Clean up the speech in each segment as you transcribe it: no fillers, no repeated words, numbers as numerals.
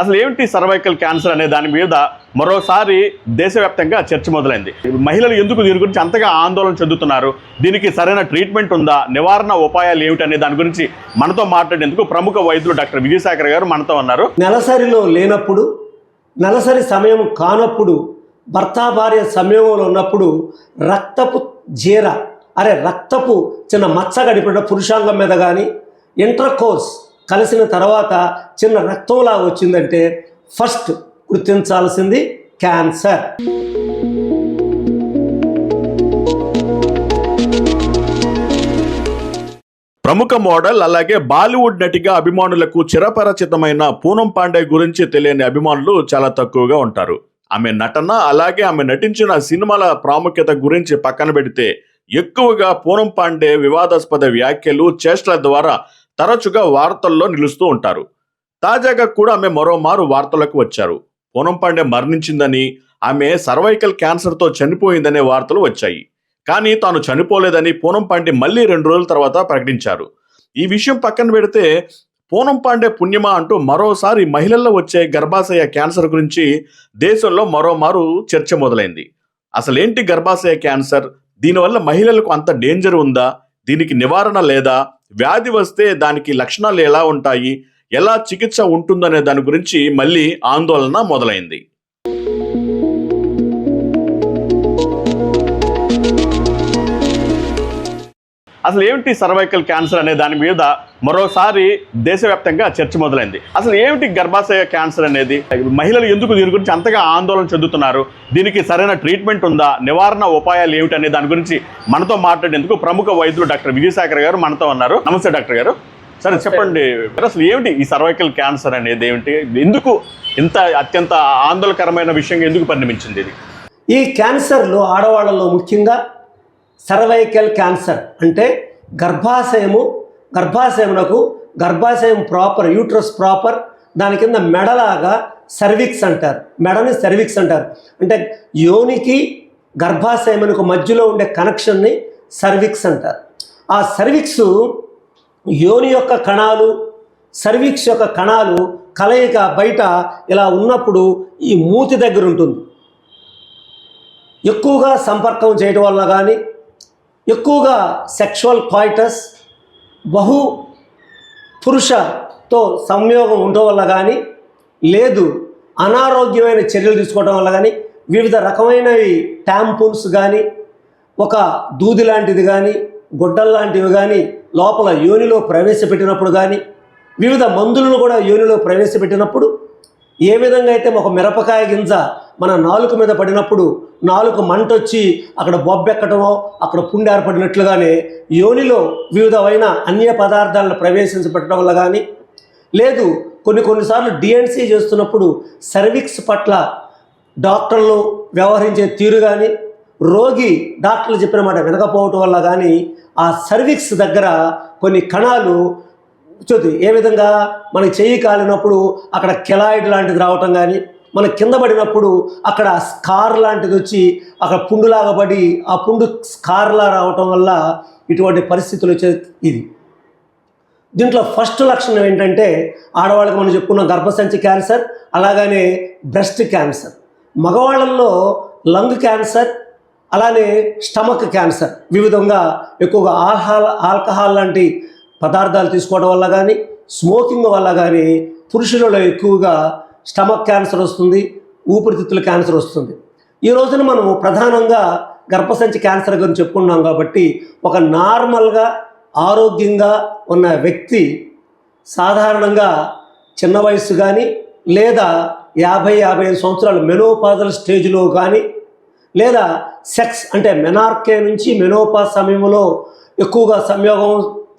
అసలు ఏమిటి cervical cancer అనే దాని మీద మరోసారి దేశవ్యాప్తంగా చర్చ మొదలైంది. మహిళలు ఎందుకు దీని గురించి అంతగా ఆందోళన చెందుతున్నారు, దీనికి సరైన ట్రీట్మెంట్ ఉందా, నివారణ ఉపాయాలు ఏమిటి అనే దాని గురించి మనతో మాట్లాడేందుకు ప్రముఖ వైద్యులు డాక్టర్ విజయశేఖర్ గారు మనతో ఉన్నారు. నెలసరిలో లేనప్పుడు, నెలసరి సమయం కానప్పుడు, భర్త భార్య సంయోగంలో ఉన్నప్పుడు రక్తపు జీర రక్తపు చిన్న మచ్చ గడిపిన పురుషాంగం మీద కానీ ఇంటర్ కోర్స్ కలిసిన తర్వాత చిన్న రక్తంలా వచ్చిందంటే ఫస్ట్ గుర్తించాల్సింది క్యాన్సర్. ప్రముఖ మోడల్ అలాగే బాలీవుడ్ నటిగా అభిమానులకు చిరపరిచితమైన పూనం పాండే గురించి తెలియని అభిమానులు చాలా తక్కువగా ఉంటారు. ఆమె నటన అలాగే ఆమె నటించిన సినిమాల ప్రాముఖ్యత గురించి పక్కన పెడితే ఎక్కువగా పూనం పాండే వివాదాస్పద వ్యాఖ్యలు చేష్టల ద్వారా తరచుగా వార్తల్లో నిలుస్తూ ఉంటారు. తాజాగా కూడా ఆమె మరోమారు వార్తలకు వచ్చారు. పూనం పాండే మరణించిందని, ఆమె సర్వైకల్ క్యాన్సర్తో చనిపోయిందనే వార్తలు వచ్చాయి. కానీ తాను చనిపోలేదని పూనం పాండే మళ్ళీ 2 రోజుల తర్వాత ప్రకటించారు. ఈ విషయం పక్కన పెడితే పూనం పాండే పుణ్యమా అంటూ మరోసారి మహిళల్లో వచ్చే గర్భాశయ క్యాన్సర్ గురించి దేశంలో మరోమారు చర్చ మొదలైంది. అసలేంటి గర్భాశయ క్యాన్సర్, దీనివల్ల మహిళలకు అంత డేంజర్ ఉందా, దీనికి నివారణ లేదా, వ్యాధి వస్తే దానికి లక్షణాలు ఎలా ఉంటాయి, ఎలా చికిత్స ఉంటుందనే దాని గురించి మళ్ళీ ఆందోళన మొదలైంది. అసలు ఏమిటి సర్వైకల్ క్యాన్సర్ అనే దాని మీద మరోసారి దేశవ్యాప్తంగా చర్చ మొదలైంది. అసలు ఏమిటి గర్భాశయ క్యాన్సర్ అనేది, మహిళలు ఎందుకు దీని గురించి అంతగా ఆందోళన చెందుతున్నారు, దీనికి సరైన ట్రీట్మెంట్ ఉందా, నివారణ ఉపాయాలు ఏమిటి అనే దాని గురించి మనతో మాట్లాడేందుకు ప్రముఖ వైద్యులు డాక్టర్ విజయశేఖర్ గారు మనతో ఉన్నారు. నమస్తే డాక్టర్ గారు. సరే చెప్పండి, అసలు ఏమిటి ఈ సర్వైకల్ క్యాన్సర్ అనేది, ఏమిటి, ఎందుకు ఇంత అత్యంత ఆందోళనకరమైన విషయంగా ఎందుకు పరిణమించింది ఇది? ఈ క్యాన్సర్లో ఆడవాళ్ళలో ముఖ్యంగా సర్వైకల్ క్యాన్సర్ అంటే గర్భాశయం ప్రాపర్, యూట్రస్ ప్రాపర్, దాని కింద మెడలాగా సర్విక్స్ అంటారు, మెడని సర్విక్స్ అంటారు. అంటే యోనికి గర్భాశయమునకు మధ్యలో ఉండే కనెక్షన్ని సర్విక్స్ అంటారు. ఆ సర్విక్స్ యోని యొక్క కణాలు, సర్విక్స్ యొక్క కణాలు కలయిక బయట ఇలా ఉన్నప్పుడు ఈ మూతి దగ్గర ఉంటుంది. ఎక్కువగా సంపర్కం చేయడం వల్ల కానీ, ఎక్కువగా సెక్షువల్ కాయిటస్, బహు పురుషతో సంయోగం ఉండటం వల్ల కానీ, లేదు అనారోగ్యమైన చర్యలు తీసుకోవడం వల్ల కానీ, వివిధ రకమైనవి ట్యాంపూన్స్ కానీ, ఒక దూది లాంటిది కానీ, గొడ్డల్లాంటివి కానీ లోపల యోనిలో ప్రవేశపెట్టినప్పుడు కానీ, వివిధ మందులను కూడా యోనిలో ప్రవేశపెట్టినప్పుడు, ఏ విధంగా అయితే ఒక మిరపకాయ గింజ మన నాలుక మీద పడినప్పుడు నాలుక మంటొచ్చి అక్కడ బొబ్బెక్కడమో అక్కడ పుండు ఏర్పడినట్లుగానే యోనిలో వివిధమైన అన్య పదార్థాలను ప్రవేశించబెట్టడం వల్ల కానీ, లేదు కొన్నిసార్లు డిఎన్సీ చేస్తున్నప్పుడు సర్విక్స్ పట్ల డాక్టర్లు వ్యవహరించే తీరు కానీ, రోగి డాక్టర్లు చెప్పిన మాట వినకపోవటం వల్ల కానీ ఆ సర్విక్స్ దగ్గర కొన్ని కణాలు ఏ విధంగా మనకి చెయ్యి కాలినప్పుడు అక్కడ కెలాయిడ్ లాంటిది రావటం కానీ, మన కింద పడినప్పుడు అక్కడ స్కార్ లాంటిది వచ్చి అక్కడ పుండులాగా పడి ఆ పుండు స్కార్లా రావటం వల్ల ఇటువంటి పరిస్థితులు వచ్చేది. ఇది దీంట్లో ఫస్ట్ లక్షణం ఏంటంటే ఆడవాళ్ళకి మనం చెప్పుకున్న గర్భసంచి క్యాన్సర్, అలాగనే బ్రెస్ట్ క్యాన్సర్. మగవాళ్ళల్లో లంగ్ క్యాన్సర్, అలానే స్టమక్ క్యాన్సర్. వివిధంగా ఎక్కువగా ఆల్కహాల్ లాంటి పదార్థాలు తీసుకోవడం వల్ల కానీ, స్మోకింగ్ వల్ల కానీ పురుషులలో ఎక్కువగా స్టమక్ క్యాన్సర్ వస్తుంది, ఊపిరితిత్తుల క్యాన్సర్ వస్తుంది. ఈ రోజున మనము ప్రధానంగా గర్భసంచి క్యాన్సర్ గురించి చెప్పుకున్నాం కాబట్టి, ఒక నార్మల్గా ఆరోగ్యంగా ఉన్న వ్యక్తి సాధారణంగా చిన్న వయసు కానీ, లేదా 50-55 సంవత్సరాలు మెనోపాజల్ స్టేజ్లో కానీ, లేదా సెక్స్ అంటే మెనార్కే నుంచి మెనోపాజ్ సమయంలో ఎక్కువగా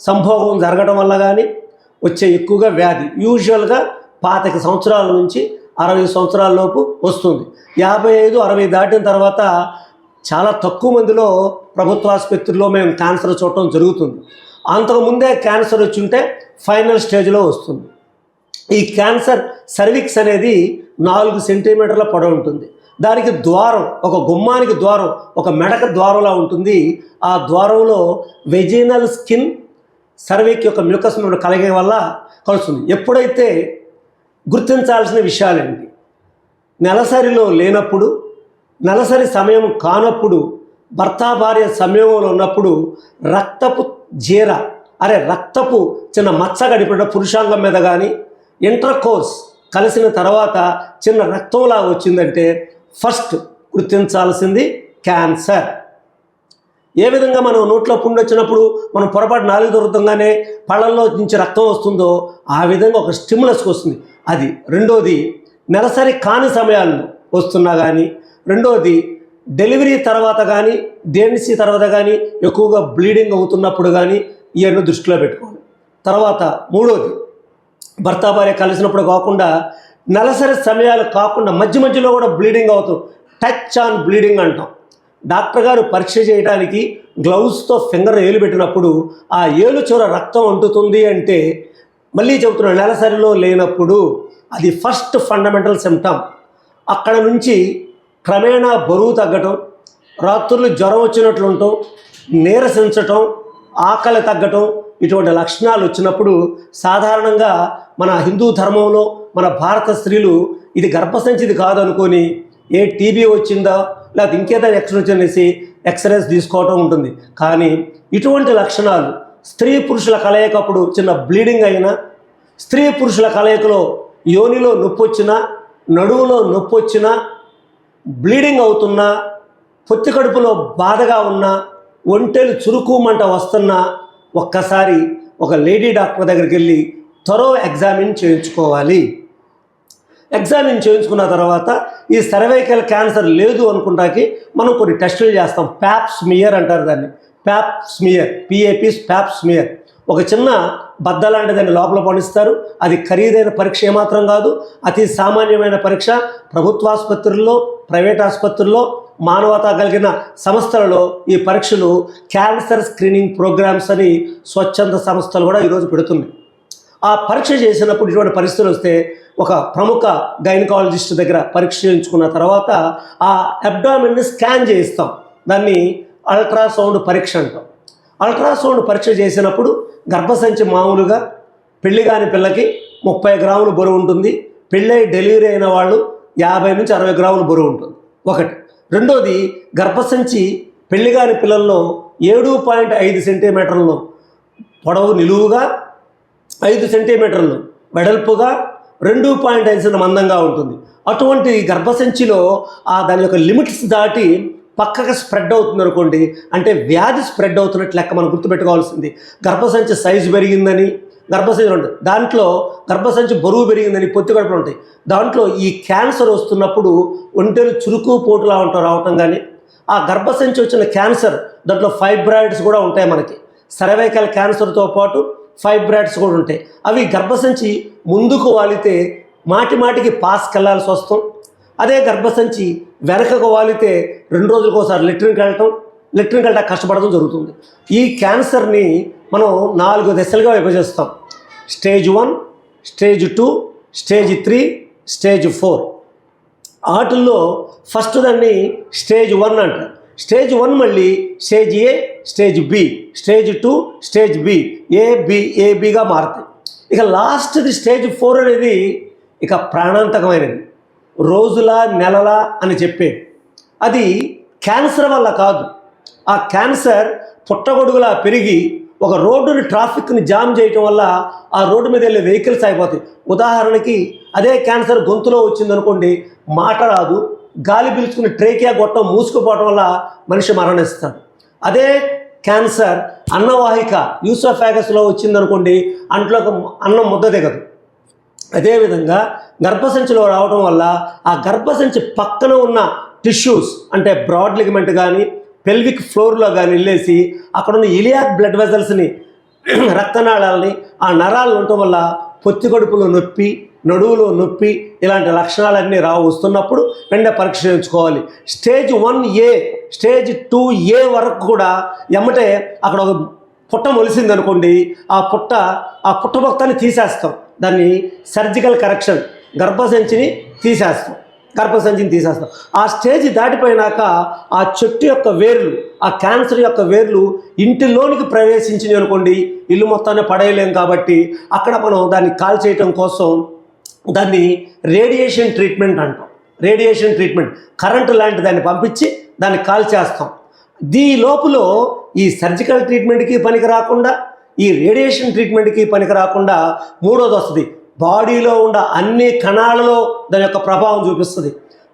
సంభోగం జరగడం వల్ల కానీ వచ్చే ఎక్కువగా వ్యాధి యూజువల్గా 25 సంవత్సరాల నుంచి 60 సంవత్సరాల లోపు వస్తుంది. 55-60 దాటిన తర్వాత చాలా తక్కువ మందిలో ప్రభుత్వ ఆసుపత్రిలో మేము క్యాన్సర్ చూడటం జరుగుతుంది. అంతకుముందే క్యాన్సర్ వచ్చి ఉంటే ఫైనల్ స్టేజ్లో వస్తుంది. ఈ క్యాన్సర్ సర్విక్స్ అనేది 4 సెంటీమీటర్ల పొడవు ఉంటుంది. దానికి ద్వారం, ఒక గుమ్మానికి ద్వారం, ఒక మెడక ద్వారంలా ఉంటుంది. ఆ ద్వారంలో వెజినల్ స్కిన్ సర్విక్ యొక్క మ్యూకస్ మెంబ్రేన్ కలిగే వల్ల కలుస్తుంది. ఎప్పుడైతే గుర్తించాల్సిన విషయాలేంటి? నెలసరిలో లేనప్పుడు, నెలసరి సమయం కానప్పుడు, భర్త భార్య సమయంలో ఉన్నప్పుడు రక్తపు జీర రక్తపు చిన్న మచ్చ గడిపిన పురుషాంగం మీద కానీ, ఇంటర్ కోర్స్ కలిసిన తర్వాత చిన్న రక్తంలా వచ్చిందంటే ఫస్ట్ గుర్తించాల్సింది క్యాన్సర్. ఏ విధంగా మనం నోట్లో పుండు వచ్చినప్పుడు మనం పొరపాటు నాలుగు దొరుకుతుంగానే పళ్ళల్లో నుంచి రక్తం వస్తుందో ఆ విధంగా ఒక స్టిమ్యులస్కి వస్తుంది అది. రెండోది నెలసరి కాని సమయాల్లో వస్తున్నా కానీ, రెండోది డెలివరీ తర్వాత కానీ, డెన్సీ తర్వాత కానీ ఎక్కువగా బ్లీడింగ్ అవుతున్నప్పుడు కానీ ఇవన్నీ దృష్టిలో పెట్టుకోవాలి. తర్వాత మూడోది భర్త భార్య కలిసినప్పుడు కాకుండా, నెలసరి సమయాలు కాకుండా మధ్య మధ్యలో కూడా బ్లీడింగ్ అవుతుంది, టచ్ ఆన్ బ్లీడింగ్ అంటాం. డాక్టర్ గారు పరీక్ష చేయడానికి గ్లౌస్తో ఫింగర్ ఏలు పెట్టినప్పుడు ఆ ఏలు చివర రక్తం అంటుతుంది అంటే, మళ్ళీ చెబుతున్నాను, నెలసరిలో లేనప్పుడు అది ఫస్ట్ ఫండమెంటల్ సిమ్టమ్. అక్కడ నుంచి క్రమేణా బరువు తగ్గటం, రాత్రులు జ్వరం వచ్చినట్లు ఉండటం, నీరసించటం, ఆకలి తగ్గటం, ఇటువంటి లక్షణాలు వచ్చినప్పుడు సాధారణంగా మన హిందూ ధర్మంలో మన భారత స్త్రీలు ఇది గర్భసంచిది కాదనుకొని ఏ టీబీ వచ్చిందా లేకపోతే ఇంకేదైనా ఎక్స్రేసి ఎక్స్రేస్ తీసుకోవటం ఉంటుంది. కానీ ఇటువంటి లక్షణాలు స్త్రీ పురుషుల కలయికప్పుడు చిన్న బ్లీడింగ్ అయినా, స్త్రీ పురుషుల కలయికలో యోనిలో నొప్పి వచ్చినా, నడువులో నొప్పి వచ్చినా, బ్లీడింగ్ అవుతున్నా, పొత్తి కడుపులో బాధగా ఉన్నా, ఒంటెలు చురుకుమంట వస్తున్నా ఒక్కసారి ఒక లేడీ డాక్టర్ దగ్గరికి వెళ్ళి ఎగ్జామిన్ చేయించుకోవాలి. ఎగ్జామిన్ చేయించుకున్న తర్వాత ఈ సర్వైకల్ క్యాన్సర్ లేదు అనుకుంటాకి మనం కొన్ని టెస్టులు చేస్తాం. ప్యాప్ స్మియర్ అంటారు దాన్ని, Pap smear, PAP Pap smear. ఒక చిన్న బద్ద లాంటిదాన్ని లోపల పడిస్తారు. అది ఖరీదైన పరీక్ష ఏమాత్రం కాదు, అతి సామాన్యమైన పరీక్ష. ప్రభుత్వాసుపత్రుల్లో, ప్రైవేట్ ఆసుపత్రుల్లో, మానవతా కలిగిన సంస్థలలో ఈ పరీక్షలు క్యాన్సర్ స్క్రీనింగ్ ప్రోగ్రామ్స్ అని స్వచ్ఛంద సంస్థలు కూడా ఈరోజు పెడుతున్నాయి. ఆ పరీక్ష చేసినప్పుడు ఇటువంటి పరిస్థితులు వస్తే ఒక ప్రముఖ గైనకాలజిస్ట్ దగ్గర పరీక్ష చేయించుకున్న తర్వాత ఆ అబ్డామిన్ని స్కాన్ చేయిస్తాం. దాన్ని అల్ట్రాసౌండ్ పరీక్ష అంటాం. అల్ట్రాసౌండ్ పరీక్ష చేసినప్పుడు గర్భసంచి మామూలుగా పెళ్లి కాని పిల్లకి 30 గ్రాములు బరువు ఉంటుంది, పెళ్ళై డెలివరీ అయిన వాళ్ళు 50 నుంచి 60 గ్రాములు బరువు ఉంటుంది ఒకటి. రెండోది గర్భసంచి పెళ్లి కాని పిల్లల్లో 7.5 సెంటీమీటర్లు పొడవు నిలువుగా, 5 సెంటీమీటర్లు వెడల్పుగా, 2.5 మందంగా ఉంటుంది. అటువంటి గర్భసంచిలో దాని యొక్క లిమిట్స్ దాటి పక్కగా స్ప్రెడ్ అవుతుంది అనుకోండి, అంటే వ్యాధి స్ప్రెడ్ అవుతున్నట్లు లెక్క. మనం గుర్తుపెట్టుకోవాల్సింది గర్భసంచి సైజు పెరిగిందని, గర్భసంచి ఉంటుంది, దాంట్లో గర్భసంచి బరువు పెరిగిందని, పొత్తి కడుపులు ఉంటాయి. దాంట్లో ఈ క్యాన్సర్ వస్తున్నప్పుడు ఒంటెలు చురుకు పోటులా రావటం కానీ, ఆ గర్భసంచి వచ్చిన క్యాన్సర్ దాంట్లో ఫైబ్రాయిడ్స్ కూడా ఉంటాయి. మనకి సర్వైకల్ క్యాన్సర్తో పాటు ఫైబ్రాయిడ్స్ కూడా ఉంటాయి. అవి గర్భసంచి ముందుకు వాలితే మాటి మాటికి పాస్కి వెళ్ళాల్సి వస్తాం. అదే గర్భసంచి వెనకకు వాలితే 2 రోజులకు ఒకసారి లెట్రిన్కి వెళ్ళటం కష్టపడడం జరుగుతుంది. ఈ క్యాన్సర్ని మనం 4 దశలుగా విభజిస్తాం. Stage 1, stage 2, stage 3, stage 4. వాటిల్లో ఫస్ట్ దాన్ని స్టేజ్ 1 అంటారు. స్టేజ్ 1 మళ్ళీ stage A, stage B, stage 2, stage B, ఏబిగా మారుతాయి. ఇక లాస్ట్ది స్టేజ్ 4 అనేది ఇక ప్రాణాంతకమైనది, రోజుల నెలల అని చెప్పేది. అది క్యాన్సర్ వల్ల కాదు, ఆ క్యాన్సర్ పుట్టగొడుగులా పెరిగి ఒక రోడ్డుని ట్రాఫిక్ని జామ్ చేయటం వల్ల ఆ రోడ్డు మీద వెళ్ళే వెహికల్స్ అయిపోతాయి. ఉదాహరణకి అదే క్యాన్సర్ గొంతులో వచ్చిందనుకోండి, మాట రాదు, గాలి పీల్చుకుని ట్రేకియా గొట్టం మూసుకుపోవడం వల్ల మనిషి మరణిస్తాడు. అదే క్యాన్సర్ అన్నవాహిక యూసోఫాగస్లో వచ్చిందనుకోండి, అంట్లోకి అన్నం ముద్ద దిగదు. అదేవిధంగా గర్భసంచిలో రావడం వల్ల ఆ గర్భసంచి పక్కన ఉన్న టిష్యూస్ అంటే బ్రాడ్ లిగమెంట్ కానీ, పెల్విక్ ఫ్లోర్లో కానీ వెళ్ళేసి అక్కడ ఉన్న ఇలియాక్ బ్లడ్ వెజల్స్ని, రక్తనాళాలని, ఆ నరాలు ఉండటం వల్ల పొత్తి కడుపులో నొప్పి, నడువులో నొప్పి, ఇలాంటి లక్షణాలన్నీ వస్తున్నప్పుడు వెంటనే పరీక్ష చేయించుకోవాలి. స్టేజ్ 1A, స్టేజ్ 2A వరకు కూడా ఎమ్మటే అక్కడ ఒక పుట్ట మొలిసింది అనుకోండి, ఆ పుట్ట మొత్తాన్ని తీసేస్తాం. దాన్ని సర్జికల్ కరెక్షన్, గర్భసంచిని తీసేస్తాం. ఆ స్టేజ్ దాటిపోయినాక ఆ చెట్టు యొక్క వేర్లు, ఆ క్యాన్సర్ యొక్క వేర్లు ఇంటిలోనికి ప్రవేశించినాయి అనుకోండి, ఇల్లు మొత్తాన్ని పడేయలేం. కాబట్టి అక్కడ మనం దాన్ని కాల్ చేయటం కోసం దాన్ని రేడియేషన్ ట్రీట్మెంట్ అంటాం. రేడియేషన్ ట్రీట్మెంట్, కరెంటు లాంటి దాన్ని పంపించి దాన్ని కాల్ చేస్తాం. లోపల ఈ సర్జికల్ ట్రీట్మెంట్కి పనికి రాకుండా, ఈ రేడియేషన్ ట్రీట్మెంట్కి పనికి రాకుండా మూడోది వస్తుంది. బాడీలో ఉన్న అన్ని కణాలలో దాని యొక్క ప్రభావం చూపిస్తుంది.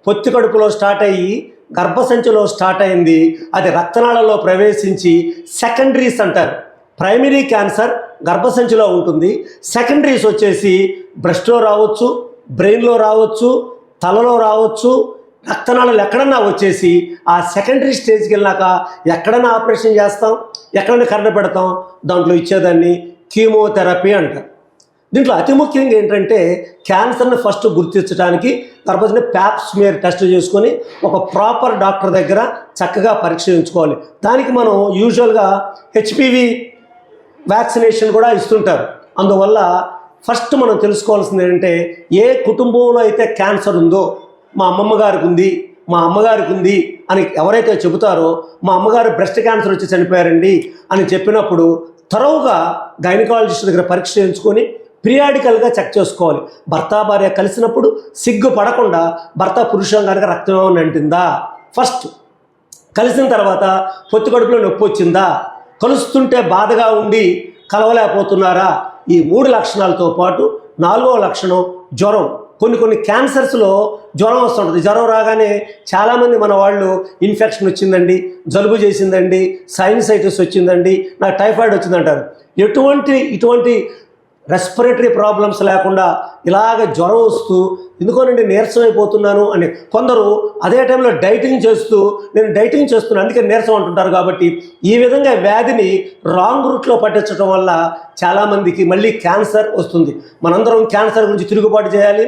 పొత్తి కడుపులో స్టార్ట్ అయ్యి గర్భసంచిలో స్టార్ట్ అయింది, అది రక్తనాళాల్లో ప్రవేశించి సెకండరీస్ అంటారు. ప్రైమరీ క్యాన్సర్ గర్భసంచిలో ఉంటుంది, సెకండరీస్ వచ్చేసి బ్రెస్ట్లో రావచ్చు, బ్రెయిన్లో రావచ్చు, తలలో రావచ్చు, రక్తనాళాలు ఎక్కడన్నా వచ్చేసి ఆ సెకండరీ స్టేజ్కి వెళ్ళినాక ఎక్కడన్నా ఆపరేషన్ చేస్తాం, ఎక్కడన్నా కరెంట్ పెడతాం, దాంట్లో ఇచ్చేదాన్ని కీమోథెరపీ అంటారు. దీంట్లో అతి ముఖ్యంగా ఏంటంటే క్యాన్సర్ని ఫస్ట్ గుర్తించడానికి గర్భసంచి ప్యాప్ స్మియర్ టెస్ట్ చేసుకొని ఒక ప్రాపర్ డాక్టర్ దగ్గర చక్కగా పరీక్ష చేయించుకోవాలి. దానికి మనం యూజువల్గా హెచ్పివి వ్యాక్సినేషన్ కూడా ఇస్తుంటారు. అందువల్ల ఫస్ట్ మనం తెలుసుకోవాల్సింది ఏంటంటే ఏ కుటుంబంలో అయితే క్యాన్సర్ ఉందో, మా అమ్మమ్మ గారికి ఉంది, మా అమ్మగారికి ఉంది అని ఎవరైతే చెబుతారో, మా అమ్మగారు బ్రెస్ట్ క్యాన్సర్ వచ్చి చనిపోయారండి అని చెప్పినప్పుడు తరోగా గైనకాలజిస్ట్ దగ్గర పరీక్ష చేయించుకొని పీరియాడికల్గా చెక్ చేసుకోవాలి. భర్త భార్య కలిసినప్పుడు సిగ్గు పడకుండా భర్త పురుషాంగానికి రక్తం ఏమైనా అంటిందా, ఫస్ట్ కలిసిన తర్వాత పొత్తి కడుపులో నొప్పి వచ్చిందా, కలుస్తుంటే బాధగా ఉండి కలవలేకపోతున్నారా, ఈ 3 లక్షణాలతో పాటు 4వ లక్షణం జ్వరం. కొన్ని క్యాన్సర్స్లో జ్వరం వస్తుంటుంది. జ్వరం రాగానే చాలామంది మన వాళ్ళు ఇన్ఫెక్షన్ వచ్చిందండి, జలుబు చేసిందండి, సైనసైటిస్ వచ్చిందండి, నాకు టైఫాయిడ్ వచ్చిందంటారు. ఇటువంటి రెస్పిరేటరీ ప్రాబ్లమ్స్ లేకుండా ఇలాగ జ్వరం వస్తూ ఎందుకోనండి నీరసం అయిపోతున్నాను అని కొందరు అదే టైంలో డైటింగ్ చేస్తూ నేను డైటింగ్ చేస్తున్నాను అందుకే నీరసం అంటుంటారు. కాబట్టి ఈ విధంగా వ్యాధిని రాంగ్ రూట్లో పట్టించడం వల్ల చాలామందికి మళ్ళీ క్యాన్సర్ వస్తుంది. మనందరం క్యాన్సర్ గురించి తిరుగుబాటు చేయాలి.